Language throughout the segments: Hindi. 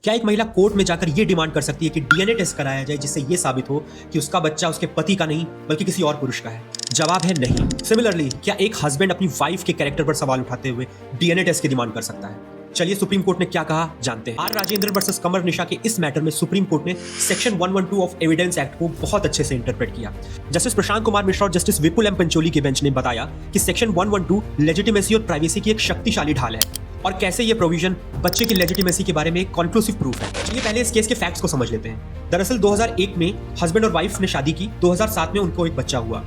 क्या एक महिला कोर्ट में जाकर यह डिमांड कर सकती है कि डीएनए टेस्ट कराया जाए जिससे यह साबित हो कि उसका बच्चा उसके पति का नहीं बल्कि किसी और पुरुष का है? जवाब है नहीं। सिमिलरली, क्या एक हस्बैंड अपनी वाइफ के कैरेक्टर पर सवाल उठाते हुए डीएनए टेस्ट की डिमांड कर सकता है? चलिए सुप्रीम कोर्ट ने क्या कहा जानते हैं। आर राजेंद्रन वर्सेस कमर निशा के इस मैटर में सुप्रीम कोर्ट ने सेक्शन 112 ऑफ एविडेंस एक्ट को बहुत अच्छे से इंटरप्रेट किया। जस्टिस प्रशांत कुमार मिश्रा और जस्टिस विपुल एम पंचोली के बेंच ने बताया कि सेक्शन 112 लेजिटिमेसी और प्राइवेसी की एक शक्तिशाली ढाल है और कैसे ये प्रोविजन बच्चे की लेजिटिमेसी के बारे में एक कॉन्क्लूसिव प्रूफ है। चलिए पहले इस केस के फैक्ट्स को समझ लेते हैं। दरअसल 2001 में हस्बैंड और वाइफ ने शादी की, 2007 में उनको एक बच्चा हुआ।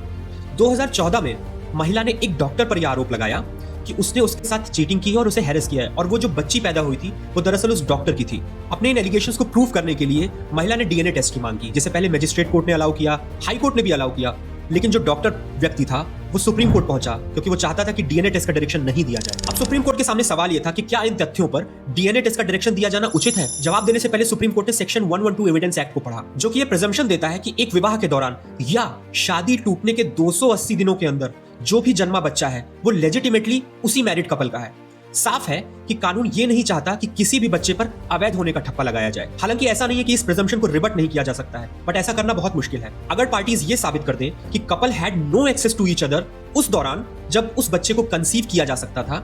2014 में महिला ने एक डॉक्टर पर यह आरोप लगाया कि उसने उसके साथ चीटिंग की और उसे हैरेस किया है और वो जो बच्ची पैदा हुई थी वो दरअसल उस डॉक्टर की थी। अपने इन एलिगेशंस को प्रूव करने के लिए महिला ने डीएनए टेस्ट की मांग की, जिसे पहले मजिस्ट्रेट कोर्ट ने अलाउ किया, हाई कोर्ट ने भी अलाउ किया, लेकिन जो डॉक्टर व्यक्ति था वो सुप्रीम कोर्ट पहुंचा क्योंकि वो चाहता था कि डीएनए टेस्ट का डायरेक्शन नहीं दिया जाए। अब सुप्रीम कोर्ट के सामने सवाल यह था कि क्या इन तथ्यों पर डीएनए टेस्ट का डायरेक्शन दिया जाना उचित है? जवाब देने से पहले सुप्रीम कोर्ट ने सेक्शन 112 एविडेंस एक्ट को पढ़ा, जो कि यह प्रिजम्पशन देता है कि एक विवाह के दौरान या शादी टूटने के 280 दिनों के अंदर जो भी जन्मा बच्चा है वो लेजिटिमेटली उसी मैरिड कपल का है। साफ है कि कानून ये नहीं चाहता कि किसी भी बच्चे पर अवैध होने का ठप्पा लगाया जाए। हालांकि ऐसा नहीं है कि इस प्रिजम्पशन को रिबट नहीं किया जा सकता है, बट ऐसा करना बहुत मुश्किल है। अगर पार्टीज ये साबित कर दें कि couple had no access to each other उस दौरान जब उस बच्चे को कंसीव किया जा सकता था,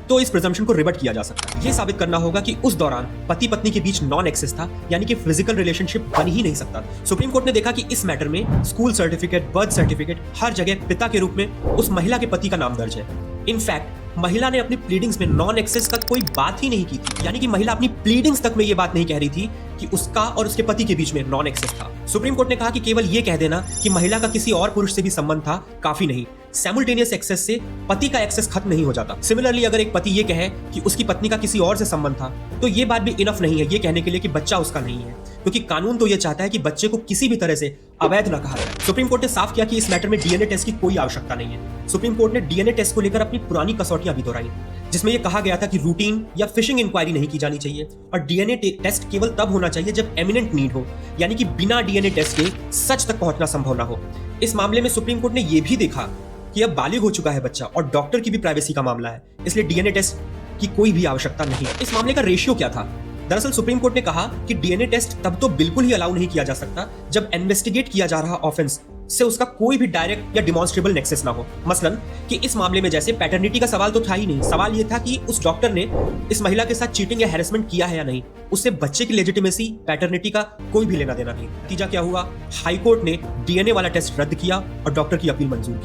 तो इस प्रिजम्पशन को रिबट किया जा सकता है। यह साबित करना होगा कि उस दौरान पति पत्नी के बीच नॉन एक्सेस था, यानी कि फिजिकल रिलेशनशिप बन ही नहीं सकता। सुप्रीम कोर्ट ने देखा कि इस मैटर में स्कूल सर्टिफिकेट, बर्थ सर्टिफिकेट, हर जगह पिता के रूप में उस महिला के पति का नाम दर्ज है। इनफैक्ट महिला ने अपनी प्लीडिंग्स में नॉन एक्सेस का कोई बात ही नहीं की थी, यानी कि महिला अपनी प्लीडिंग्स तक में यह बात नहीं कह रही थी कि उसका और उसके पति के बीच में नॉन एक्सेस था। सुप्रीम कोर्ट ने कहा कि केवल यह कह देना कि महिला का किसी और पुरुष से भी संबंध था काफी नहीं। सैमुल्टेनियस एक्सेस से पति का एक्सेस खत्म नहीं हो जाता। सिमिलरली, अगर एक पति ये कहे कि उसकी पत्नी का किसी और से संबंध था, तो ये बात भी इनफ नहीं है ये कहने के लिए कि बच्चा उसका नहीं है, क्योंकि कानून तो ये चाहता है कि बच्चे को किसी भी तरह से अवैध न कहा जाए। सुप्रीम कोर्ट ने साफ किया कि इस मैटर में डीएनए टेस्ट की कोई आवश्यकता नहीं है। सुप्रीम कोर्ट ने डीएनए टेस्ट को लेकर अपनी पुरानी कसौटियां भी दोहराई, जिसमें यह कहा गया था कि रूटीन या फिशिंग इंक्वायरी नहीं की जानी चाहिए और डीएनए टेस्ट केवल तब होना चाहिए जब एमिनेंट नीड हो, यानी कि बिना डीएनए टेस्ट के सच तक पहुंचना संभव ना हो। इस मामले में सुप्रीम कोर्ट ने यह भी देखा कि अब बालिग हो चुका है बच्चा और डॉक्टर की भी प्राइवेसी का मामला है, इसलिए डीएनए टेस्ट की कोई भी आवश्यकता नहीं। इस मामले का रेशियो क्या था? दरअसल सुप्रीम कोर्ट ने कहा कि डीएनए टेस्ट तब तो बिल्कुल ही अलाउ नहीं किया जा सकता जब इन्वेस्टिगेट किया जा रहा ऑफेंस से उसका कोई भी डायरेक्ट या डिमॉन्स्ट्रेबल नेक्सस ना हो। मसलन कि इस मामले में जैसे पैटर्निटी का सवाल तो था ही नहीं, सवाल यह था कि उस डॉक्टर ने इस महिला के साथ चीटिंग या हैरेसमेंट किया है या नहीं। उससे बच्चे की लेजिटिमेसी, पैटर्निटी का कोई भी लेना देना नहीं। नतीजा क्या हुआ? हाई कोर्ट ने डीएनए वाला टेस्ट रद्द किया और डॉक्टर की अपील मंजूर की।